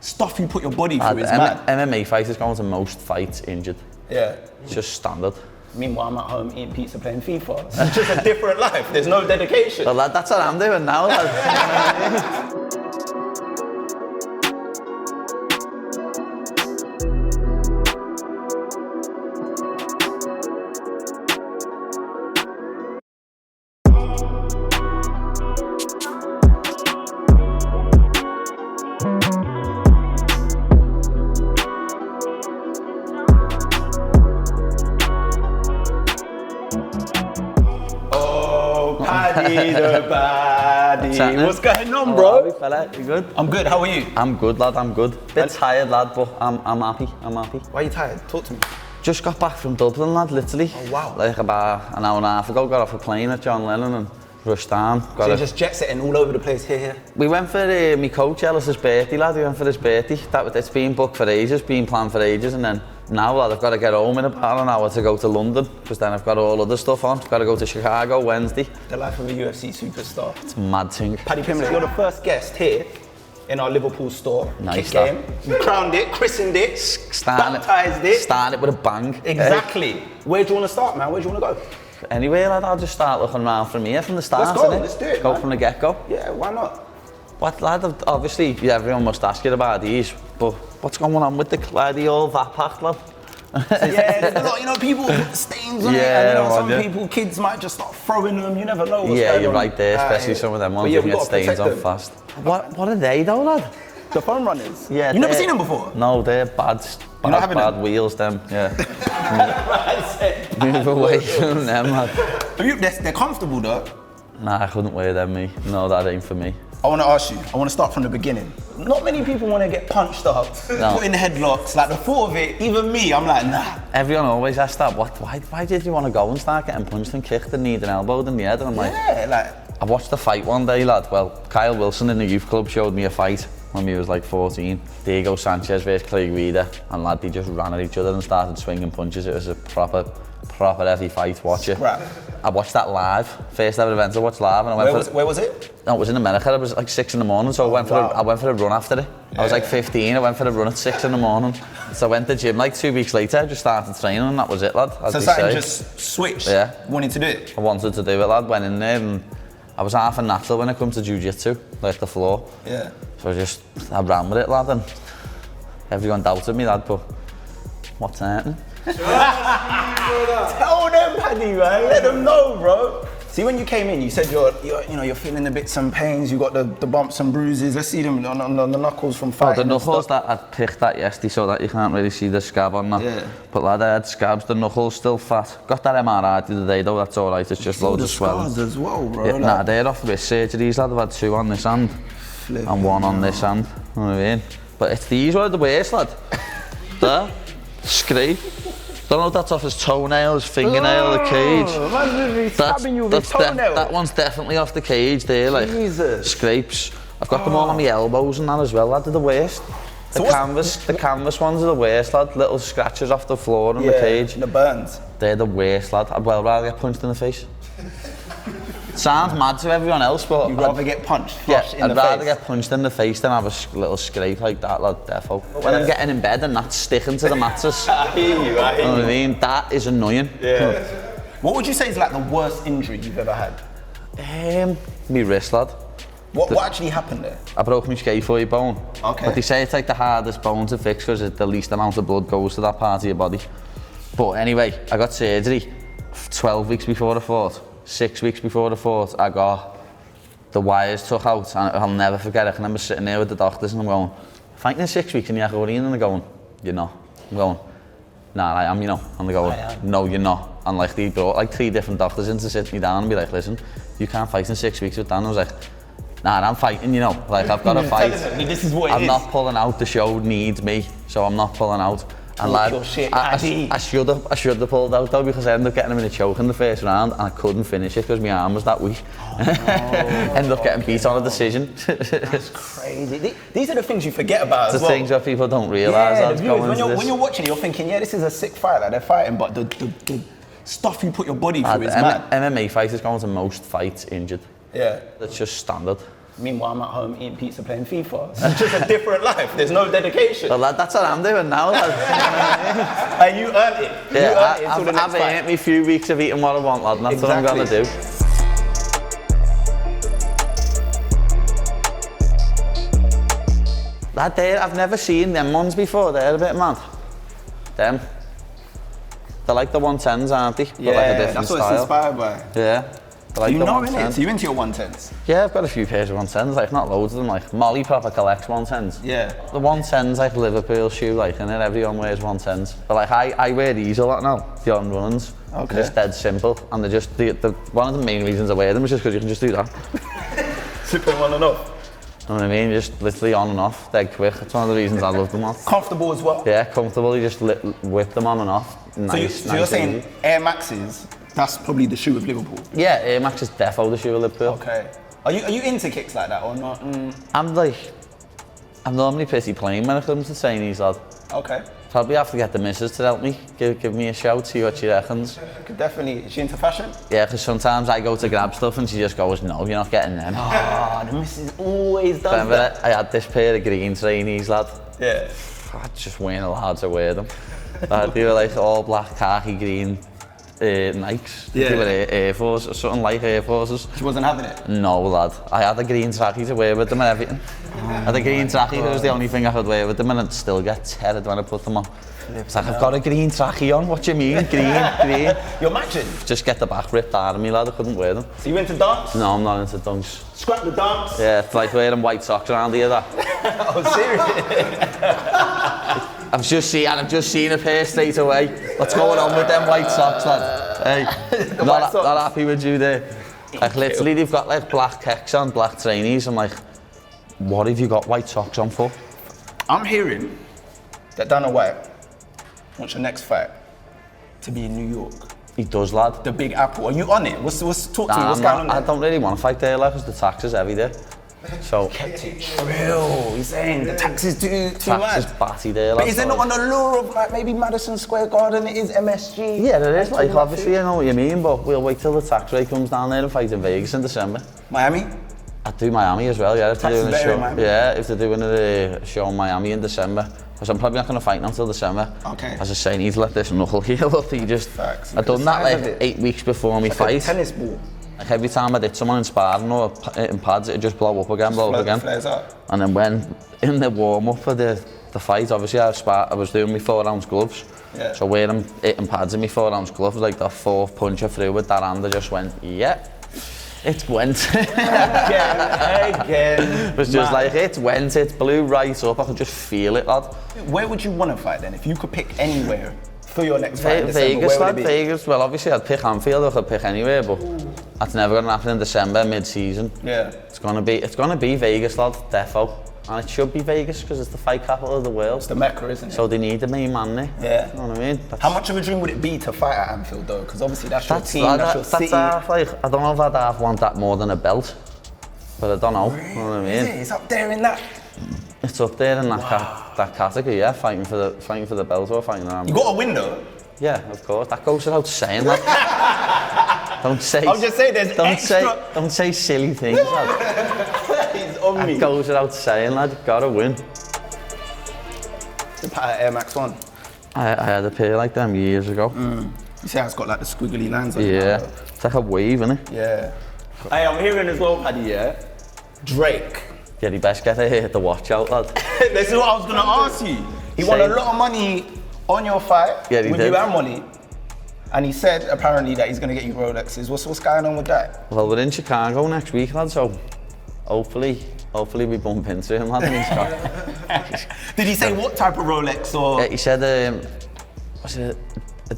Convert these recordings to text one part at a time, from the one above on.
stuff you put your body through is mad. MMA fighters going to most fights injured. Yeah. It's just standard. Meanwhile, I'm at home eating pizza, playing FIFA. It's just a different life. There's no dedication. Well, that's what I'm doing now. Lad. Paddy The Baddy. What's going on, bro? Hello, fella. You good? I'm good. How are you? I'm good, lad. I'm good. Bit tired, lad, but I'm happy. I'm happy. Why are you tired? Talk to me. Just got back from Dublin, lad. Literally. Oh wow. Like about an hour and a half ago, got off a plane at John Lennon and rushed down. So you're just jet setting all over the place here. We went for my coach Ellis's birthday, lad. We went for his birthday. It's been booked for ages, been planned for ages, and then now, lad, I've got to get home in about an hour to go to London, because then I've got all other stuff on. I've got to go to Chicago Wednesday. The life of a UFC superstar. It's a mad thing. Paddy Pimblett, you're the first guest here in our Liverpool store. Nice. Kick game. You crowned it, christened it, baptised it. Started it with a bang. Exactly. Where do you want to start, man? Where do you want to go? Anyway, lad, I'll just start looking around from here, from the start. Let's go, let's do it, Go man. From the get-go. Yeah, why not? What, lad, obviously, everyone must ask you about these, but what's going on with the old VAT pack, lad? Yeah, there's a lot, you know, people put stains on it, and you know, some people, kids might just start throwing them, you never know what's going on. You're right there, especially some of them ones that get stains on fast. What are they though, lad? The foam runners? Yeah. You've never seen them before? No, they're bad wheels, them, yeah. Move away from them, lad. They're comfortable though. Nah, I couldn't wear them, me. No, that ain't for me. I want to ask you, I want to start from the beginning. Not many people want to get punched up, put in headlocks, like the thought of it, even me, I'm like, nah. Everyone always asks that, why did you want to go and start getting punched and kicked and kneed and elbowed in the head? And I'm like, yeah, like. I watched a fight one day, lad. Well, Kyle Wilson in the youth club showed me a fight when he was like 14. Diego Sanchez versus Craig Mitch, and lad, they just ran at each other and started swinging punches. It was a proper heavy fight. Watch it. Right. I watched that live. First ever event I watched live, and I went where was it? No, it was in America. It was like 6 in the morning, so I went for a run after it. Yeah. I was like 15. I went for a run at 6 in the morning. So I went to the gym like 2 weeks later. Just started training, and that was it, lad. So something just switched. Yeah. Wanted to do it. I wanted to do it, lad. Went in there, and I was half a natural when it comes to jiu-jitsu, like the floor. Yeah. So I ran with it, lad, and everyone doubted me, lad, but what's happening? Tell them, Paddy, man. Let them know, bro. See, when you came in, you said you're feeling the bits and pains. You got the bumps and bruises. Let's see them on the knuckles from fighting. The knuckles that I picked that yesterday, so that you can't really see the scab on that. Yeah. But lad, I had scabs. The knuckles still fat. Got that MRI the other day though. That's all right. It's just loads of swelling. Scars as well, bro. Yeah, nah, they're off with surgeries, lad. I've had 2 on this hand and 1 on this hand. You know what I mean? But it's these are the worst, lad. There, scrape. Don't know if that's off his toenail, his fingernail, the cage. Imagine stabbing you with his toenail. That one's definitely off the cage there, like Jesus. Scrapes. I've got them all on my elbows and that as well, lad. They're the worst. The canvas ones are the worst, lad. Little scratches off the floor in the cage. The burns. They're the worst, lad. I'd well rather get punched in the face. Sounds mad to everyone else, but you'd rather get punched in the face? I'd rather get punched in the face than have a little scrape like that, lad, defo. When I'm getting in bed and that's sticking to the mattress. I hear you, You know what I mean? That is annoying. Yeah. What would you say is like the worst injury you've ever had? Me wrist, lad. What actually happened there? I broke my scaphoid bone. Okay. But they say it's like the hardest bone to fix because the least amount of blood goes to that part of your body. But anyway, I got surgery 12 weeks before the fought. 6 weeks before the fought, I got the wires took out, and I'll never forget it. I remember sitting there with the doctors and I'm going, fighting in 6 weeks and you're going, and they're going, you're not. I'm going, nah, I am, you know. And they're going, no, you're not. And like they brought like 3 different doctors in to sit me down and be like, listen, you can't fight in 6 weeks with Dan. I was like, nah, I'm fighting, you know. Like I've got to fight. This is what I'm not pulling out. The show needs me, so I'm not pulling out. And lad, I should have pulled out though, because I ended up getting him in a choke in the first round and I couldn't finish it because my arm was that weak. Oh, no. Ended up getting beat on a decision. That's crazy. These are the things you forget about as well. The things that people don't realise. Yeah, when you're watching it, you're thinking, yeah, this is a sick fight, like they're fighting, but the stuff you put your body through is mad. MMA fighters going to most fights injured. Yeah. That's just standard. Meanwhile, I'm at home eating pizza, playing FIFA. It's just a different life. There's no dedication. Well, that's what I'm doing now. And you earned it. Yeah, you earned it until the next I've fight. earned me a few weeks of eating what I want, lad, and that's what I'm going to do. That there, I've never seen them ones before. They're a bit mad. Them. They're like the 110s, aren't they? Yeah, but like a different that's what style. it's inspired by. Yeah. They're like You the know, 110s. innit? So you into your 110s? Yeah, I've got a few pairs of 110s, like not loads of them. Like Molly proper collects 110s. Yeah. The 110s like Liverpool shoe, like, and then everyone wears 110s. But like I wear these a lot now, the on runs. Okay. They're just dead simple, and they're just the one of the main reasons I wear them is just because you can just do that. Super on and off. You know what I mean? Just literally on and off, dead quick. That's one of the reasons I love them all. Comfortable as well. Yeah, comfortable. You just whip them on and off. Nice. So you're saying Air Maxes? That's probably the shoe of Liverpool. Yeah, Air Max is defo the shoe of Liverpool. Okay. Are you into kicks like that or not? I'm normally pretty plain when it comes to trainees, lad. Okay. Probably have to get the missus to help me. Give me a shout, see what she reckons. Could definitely. Is she into fashion? Yeah, because sometimes I go to grab stuff and she just goes, no, you're not getting them. Ah, the missus always does Remember that. I had this pair of green trainees, lad. Yeah. I just weren't allowed to wear them. They were like all black, khaki green Nikes. Yeah. They were Air Force or something like Air Forces. She wasn't having it? No, lad. I had a green trackie to wear with them and everything. I had a green trackie, that was the only thing I could wear with them, and I'd still get teared when I put them on. It's like, I've got a green trackie on, what do you mean? Green. You're matching? Just get the back ripped out of me, lad, I couldn't wear them. So you into dance? No, I'm not into dunks. Scrap the dance? Yeah, it's like wearing white socks around here, that. Oh, serious? I've just seen a pair straight away. What's going on with them white socks, lad? Hey, not happy with you there. Like literally, they've got like black kicks on, black trainees. I'm like, what have you got white socks on for? I'm hearing that Dana White wants your next fight to be in New York. He does, lad. The Big Apple. Are you on it? Talk to me. What's going on there? I don't really want to fight there, like, because the taxes every day. So Kept it real. He's saying the tax is too tax mad. is batty there, But lad. is it not on the lure of like maybe Madison Square Garden? It is MSG. Yeah, there is. Like, obviously, I know what you mean, but we'll wait till the tax rate comes down there and fight in Vegas in December. Miami? I'd do Miami as well, yeah. If they're Tax is doing a better show, in Miami. yeah, if they're doing a show in Miami in December. Because I'm probably not going to fight until December. Okay. As I say, I need to let this knuckle heal up. Facts. I've done that Size of like it. 8 weeks before my Like a fight. tennis ball. Like every time I did someone in sparring or in pads, it'd just blow up again, Flares up. And then when in the warm up for the fight, obviously I was doing my 4-ounce gloves. Yeah. So wearing hitting pads in my 4-ounce gloves, like the fourth punch I threw with that hand, I just went, yeah, it went. Again. It was just like, it went, it blew right up, I could just feel it, lad. Where would you want to fight then? If you could pick anywhere for your next fight in December, Vegas, where would lad, it be? Vegas. Well, obviously I'd pick Anfield, I could pick anywhere, but that's never going to happen in December, mid-season. Yeah. It's gonna be Vegas, lad, defo. And it should be Vegas because it's the fight capital of the world. It's the Mecca, isn't it? So they need the main man there. Yeah. You know what I mean? How much of a dream would it be to fight at Anfield though? Because obviously that's your team, that's your city. half, like, I don't know if I'd half want that more than a belt. But I don't know. Really? You know what I Is mean? it? It's up there in that. It's up there in that category, yeah. Fighting for the belt or fighting around. You got a window. Yeah, of course. That goes without saying, that. Don't say. I'll just say there's extra. Don't say silly things, lad. He's on me. That goes without saying, lad. You gotta win. The pair of Air Max 1. I had a pair like them years ago. You see how it's got like the squiggly lines on it? Yeah. It's like a wave, innit? Yeah. Hey, I'm hearing as well, Paddy, yeah? Drake. Yeah, you best get the watch out, lad. This is what I was gonna ask you. He won a Same. lot of money on your fight Yeah, he with did. you and Molly. And he said apparently that he's gonna get you Rolexes. What's going on with that? Well, we're in Chicago next week, lad, so hopefully we bump into him, lad. And he's got, Did he say what type of Rolex or? yeah, he said, was it a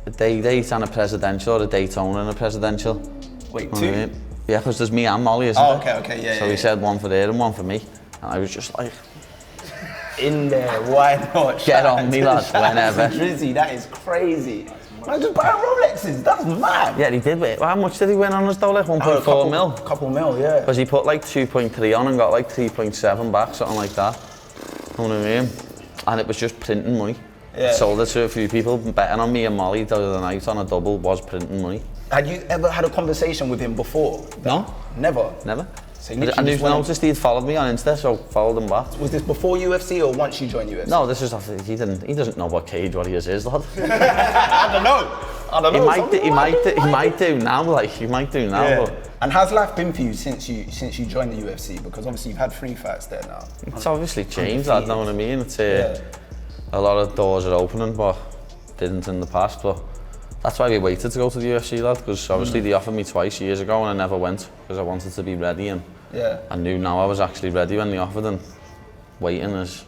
date and a presidential or a Daytona and a presidential? Wait, You know what I two? mean? Yeah, because there's me and Molly, isn't Oh, there? okay, yeah. So yeah, he said one for her and one for me. And I was just like, in there, why not? Get Shout on out me, to- lad, shout out to whenever. Drizzy, that is crazy. Man, just buying Rolexes, that's mad. yeah, he did wait. How much did he win on us though? Like 1.4 mil? Couple mil, yeah. Because he put like 2.3 on and got like 3.7 back, something like that. You know what I mean? And it was just printing money. Yeah. Sold it to a few people, betting on me and Molly the other night on a double was printing money. Had you ever had a conversation with him before? No. Never? Never. So I noticed he'd followed me on Insta, so followed him back. Was this before UFC or once you joined UFC? No, this is after, he doesn't know what Cage Warriors is, lad. I don't know. He might do now, like, he might do now. Yeah. But And how's life been for you since you joined the UFC? Because obviously you've had 3 fights there now. it's obviously changed, lad, know what I mean? It's a lot of doors are opening, but didn't in the past. But that's why we waited to go to the UFC, lad, because obviously they offered me twice years ago and I never went because I wanted to be ready, and I knew now I was actually ready when they offered, and waiting has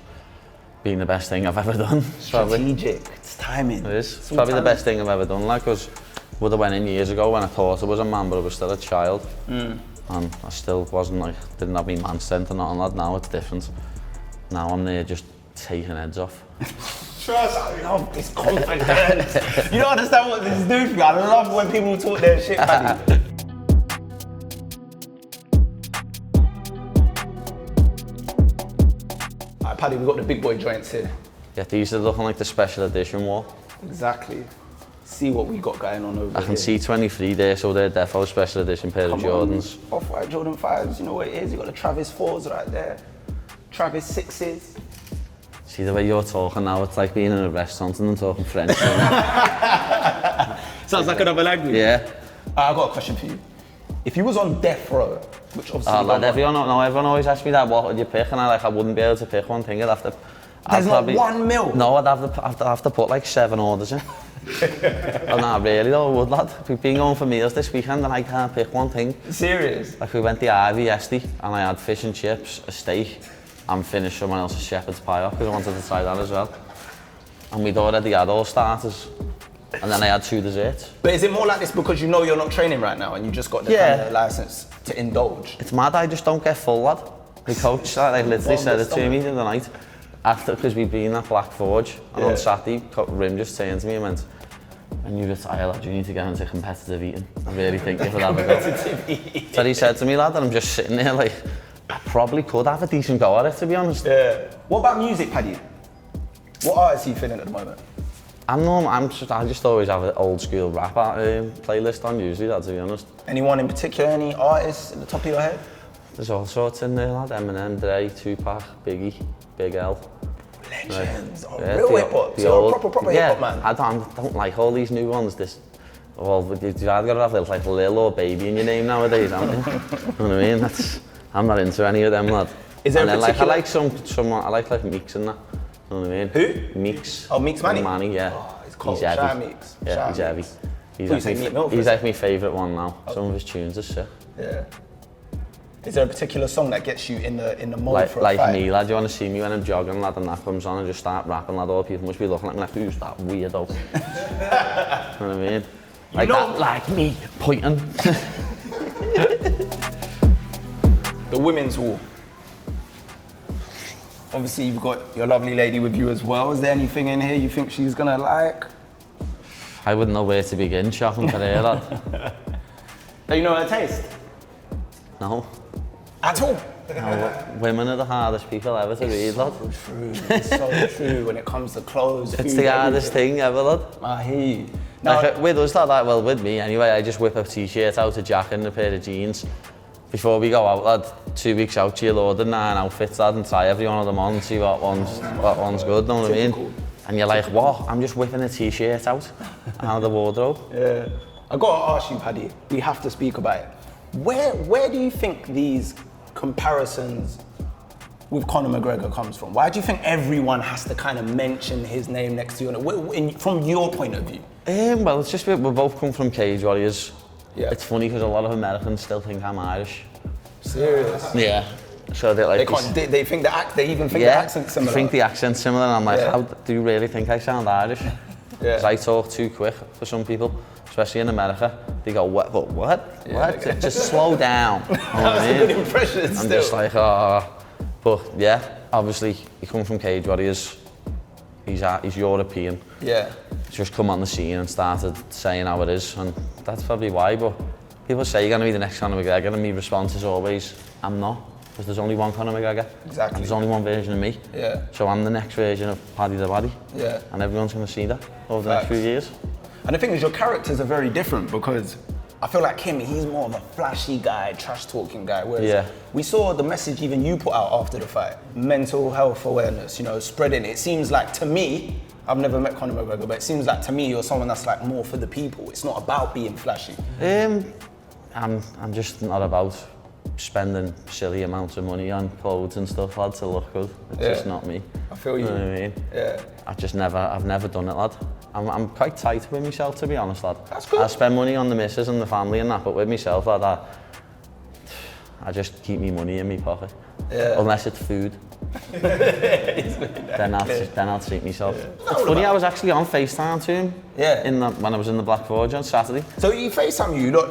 been the best thing I've ever done. Strategic, it's timing. It is. It's probably the best thing I've ever done, like, because I would have went in years ago when I thought I was a man, but I was still a child. And I still wasn't, like, didn't have any man strength or nothing, lad. Now it's different. Now I'm there just taking heads off. Trust, I love this confidence. You don't understand what this is doing for me. I love when people talk their shit, Paddy. Alright, Paddy, we've got the big boy joints here. Yeah, these are looking like the special edition wall. Exactly. See what we got going on over here. I can see 23 there, so they're defo special edition pair of Jordans. Off-white Jordan 5s, you know what it is. You got the Travis 4s right there. Travis 6s. See the way you're talking now, it's like being in a restaurant and I'm talking French. Sounds like another language. Yeah. I've got a question for you. If you was on death row, which obviously lad, everyone always asks me that, what would you pick? And I wouldn't be able to pick one thing. There's not 1 mil? No, I'd have to put like 7 orders in. Oh, no, really though, I would, lad. We've been going for meals this weekend and I can't pick one thing. Serious? Like we went to Ivy yesterday and I had fish and chips, a steak, and finished someone else's shepherd's pie off because I wanted to try that as well. And we'd already had all starters. And then I had 2 desserts. But is it more like this because you know you're not training right now and you just got the kind of license to indulge? It's mad, I just don't get full, lad. The coach literally said it to me the other night. After, because we'd been at Black Forge, and on Saturday, Rim just turned to me and went, "When you retire, lad, you need to get into competitive eating. I really think you could have a go." So he said to me, lad, and I'm just sitting there like, I probably could have a decent go at it, to be honest. Yeah. What about music, Paddy? What artists are you feeling at the moment? I just always have an old school rap playlist on usually, that, to be honest. Anyone in particular, any artists at the top of your head? There's all sorts in there, lad. Eminem, Dre, Tupac, Biggie, Big L. Legends, real hip-hop, so a proper hip-hop man. I don't like all these new ones. You've either got to have like Lil or Baby in your name nowadays, haven't you? You know what I mean? I'm not into any of them, lad. Is there and then particular... I like I like Meeks and that. You know what I mean? Who? Meeks. Oh, Meeks Manny? Manny, yeah. Oh, he's cold. He's heavy. Shout Meeks. Yeah, he's heavy. He's like my favourite one now. Some of his tunes are sick. Yeah. Is there a particular song that gets you in the mode for a like fight? me, lad, you want to see me when I'm jogging, lad, and that comes on and just start rapping, lad, all people must be looking at me like, who's that weirdo? You know what I mean? Like that, like me, pointing. The women's war. Obviously, you've got your lovely lady with you as well. Is there anything in here you think she's gonna like? I wouldn't know where to begin shopping for her, lad. Do you know her taste? No. At all? No, women are the hardest people ever to read, lad. So true. It's so true when it comes to clothes, It's food, the hardest thing ever, lad. I hear you. Now, Like, with us, lad, well, with me anyway, I just whip a t-shirt out, a jacket and a pair of jeans. Before we go out, lad, 2 weeks out, you'll order 9 outfits, lad, and try every one of them on and see what one's good, know what I mean? And you're like, what? I'm just whipping a t-shirt out of the wardrobe. yeah. I gotta ask you, Paddy, we have to speak about it. Where do you think these comparisons with Conor McGregor comes from? Why do you think everyone has to kind of mention his name next to you, from your point of view? Well, it's just we both come from Cage Warriors. Yeah. It's funny because a lot of Americans still think I'm Irish. Serious? Yeah. So they're like, they think they even think the accent's similar. I think the accent's similar, and I'm like, how do you really think I sound Irish? Yeah. Because I talk too quick for some people, especially in America. They go, what? Yeah, What? Just slow down. You know what That's I a mean? good impression still. I'm just like, But yeah, obviously, he comes from Cage Warriors. He's European. Yeah. He's just come on the scene and started saying how it is, and that's probably why. But people say you're going to be the next Conor McGregor, and my response is always, I'm not. Because there's only one Conor McGregor. Exactly. And there's only one version of me. Yeah. So I'm the next version of Paddy The Baddy. Yeah. And everyone's going to see that over the next few years. And the thing is, your characters are very different because I feel like him, he's more of a flashy guy, trash-talking guy, whereas Yeah. we saw the message even you put out after the fight, mental health awareness, you know, spreading. It seems like, to me, I've never met Conor McGregor, but it seems like to me you're someone that's like more for the people. It's not about being flashy. I'm just not about spending silly amounts of money on clothes and stuff, lad, to look good. It's just not me. I feel you. You know what I mean? Yeah. I've never done it, lad. I'm quite tight with myself, to be honest, lad. That's good. I spend money on the missus and the family and that, but with myself, lad, I just keep me money in my pocket. Yeah. Unless it's food. then I'll treat myself. Yeah. It's funny, I was actually on FaceTime to him. Yeah. When I was in the Black Forge on Saturday. So he FaceTime you lot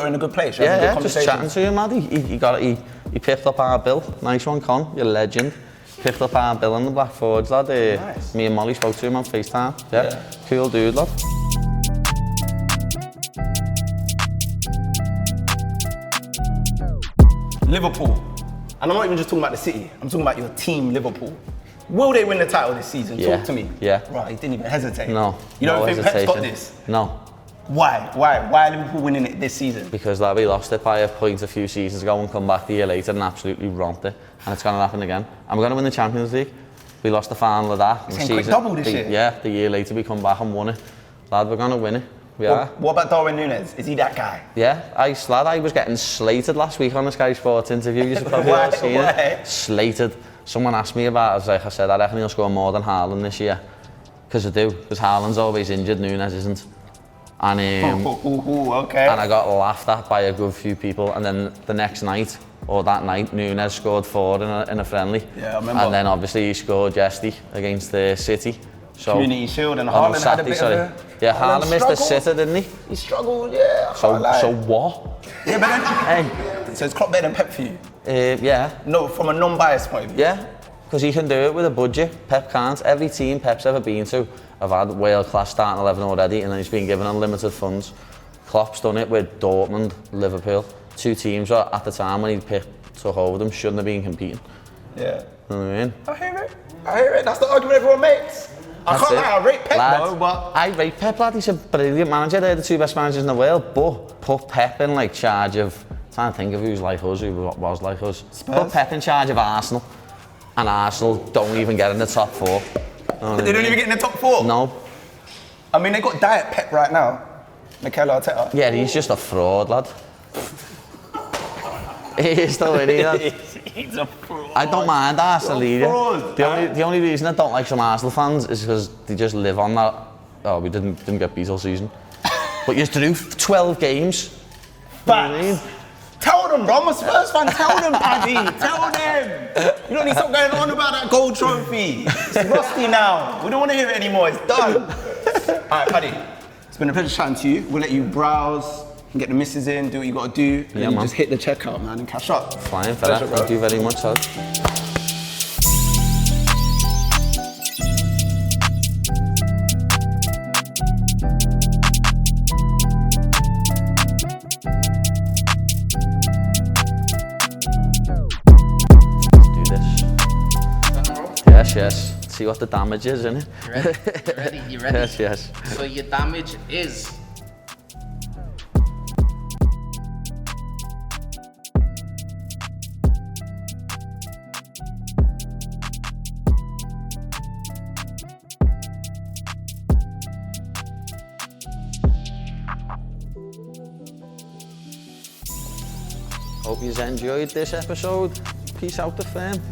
are in a good place. Yeah, just chatting to him, lad. He picked up our bill. Nice one, Con. You're a legend. Picked up our bill in the Black Forge, lad. Nice. Me and Molly spoke to him on FaceTime. Yeah. Cool dude, lad. Liverpool. And I'm not even just talking about the city, I'm talking about your team, Liverpool. Will they win the title this season? Yeah. Talk to me. Yeah. Right, he didn't even hesitate. No. You don't think Pep's got hesitation. this? No. Why? Why are Liverpool winning it this season? Because we lost it by a point a few seasons ago and come back the year later and absolutely romped it. And it's going to happen again. And we're going to win the Champions League. We lost the final of that. Same quick double this year. Yeah, the year later we come back and won it. Lad, we're going to win it. We are. What about Darwin Núñez? Is he that guy? Yeah, I was getting slated last week on the Sky Sports interview. You should probably have seen it. Slated. Someone asked me about it. I said, I reckon he'll score more than Haaland this year. Because I do. Because Haaland's always injured, Núñez isn't. And, okay. And I got laughed at by a good few people. And then the next night, or that night, Núñez scored 4 in a friendly. Yeah, I remember. And then obviously he scored yesterday against the City. So, Community Shield and Haaland had a bit of a... Yeah, Haaland missed the sitter, didn't he? He struggled, yeah. So what? Yeah, but then... Hey. So it's Klopp better than Pep for you? Yeah. No, from a non-biased point of view? Yeah, because he can do it with a budget. Pep can't. Every team Pep's ever been to have had world-class starting 11 already, and then he's been given unlimited funds. Klopp's done it with Dortmund, Liverpool. 2 teams that at the time when he took over them shouldn't have been competing. Yeah. You know what I mean? I hear it. That's the argument everyone makes. I can't lie, I rate Pep though, but... I rate Pep, lad. He's a brilliant manager. They're the 2 best managers in the world. But put Pep in like charge of... I'm trying to think of who's like us, who was like us. Spurs? Put Pep in charge of Arsenal. And Arsenal don't even get in the top 4. They don't even get in the top 4? No. I mean, they got Diet Pep right now. Mikel Arteta. Yeah, he's just a fraud, lad. He is though, isn't he, lad? He's a fraud. I don't mind Arsenal either. Fraud. The only reason I don't like some Arsenal fans is because they just live on that. Oh, we didn't get beat all season. But you have to do 12 games. Facts. Tell them, bro. I'm a Spurs fan. Tell them, Paddy. Tell them. You don't need to stop going on about that gold trophy. It's rusty now. We don't want to hear it anymore. It's done. All right, Paddy. It's been a pleasure chatting to you. We'll let you browse and get the misses in, do what you got to do, and then you just hit the checkout, man, and cash up. Flying fella. Thank you very much, lad. Yes. See what the damage is, innit? You ready? You ready? You ready? Yes, yes. So your damage is... Hope you enjoyed this episode. Peace out, the fam.